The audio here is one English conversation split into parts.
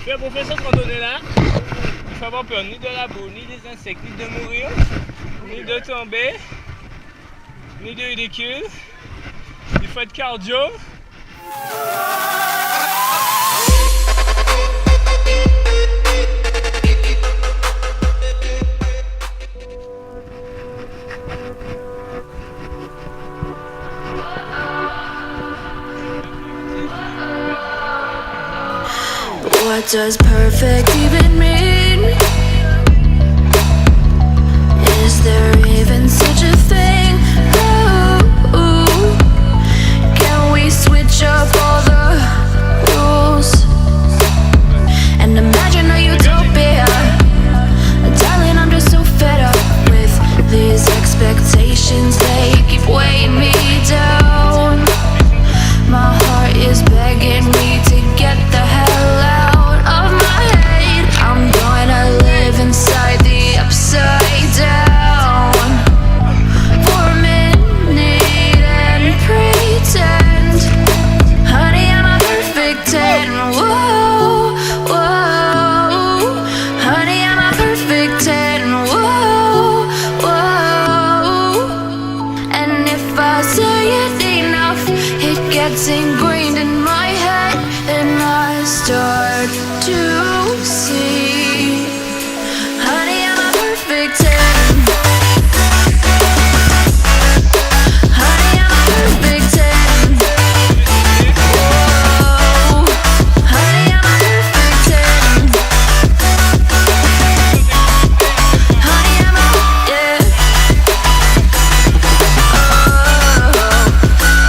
Faire pour faire cette randonnée-là, il faut avoir peur ni de la boue, ni des insectes, ni de mourir, ni de tomber, ni de ridicule. Il faut être cardio. What does perfect even mean? Is there even such a thing? Ooh, can we switch up all the rules and imagine a utopia? Darling, I'm just so fed up with these expectations. They keep weighing me down. My heart is begging me to get the hell out of my head. I'm gonna live inside the upside down for a minute and pretend, honey, I'm a perfect 10. Whoa, whoa, honey, I'm a perfect 10. Whoa, whoa, and if I say it enough, it gets ingrained in my head, and I start to see, honey, I'm a perfect 10. Honey, I'm a perfect 10. Whoa, honey, I'm a perfect 10. Honey, I'm a, yeah. Oh,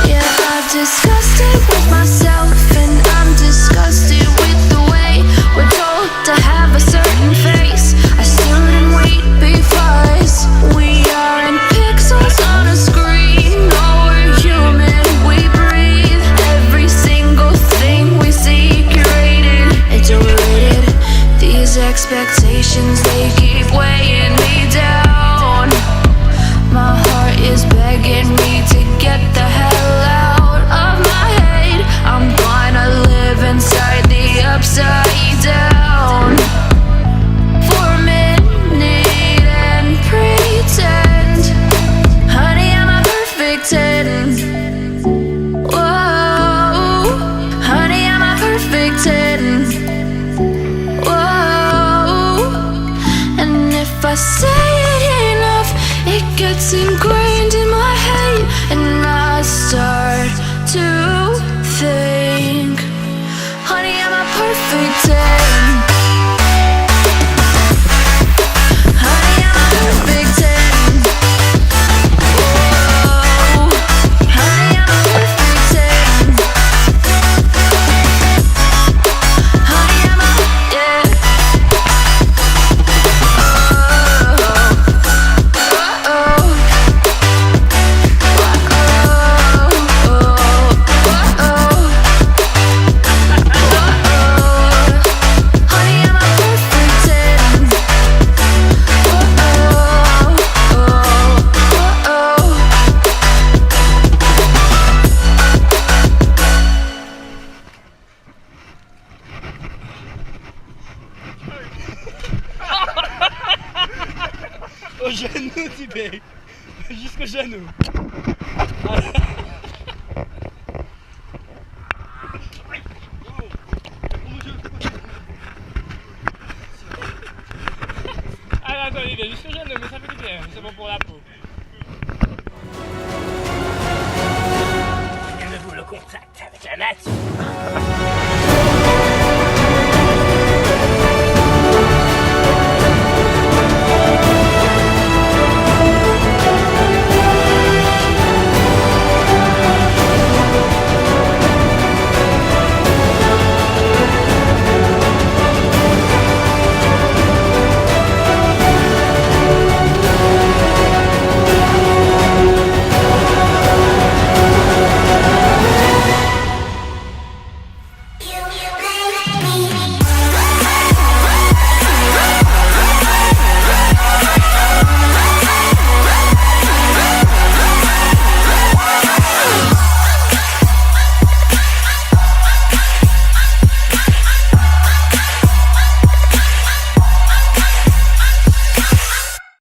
yeah, I've discussed it with myself, and I'm disgusted with the way we're told to have a certain face, a certain weight, because we aren't pixels on a screen. No, we're human, we breathe. Every single thing we see curated, it's overrated. These expectations, they keep weighing me down. My heart is begging me to get the hell out of my head. I'm gonna live inside the upside down for a minute and pretend, honey, I'm a perfect 10. Whoa, honey, I'm a perfect 10. Whoa, and if I say it enough, it gets ingrained in my head, and I start to think, honey, I'm a perfect 10. Honey, I'm a perfect 10. Whoa, honey, I'm a perfect 10. Honey, I'm a, yeah. Au genou, Tibet. Jusqu'au genou. Allez, attends, Olivier, jusqu'au genou, mais ça fait du bien, c'est bon pour la peau. Aimez-vous le contact avec la nature?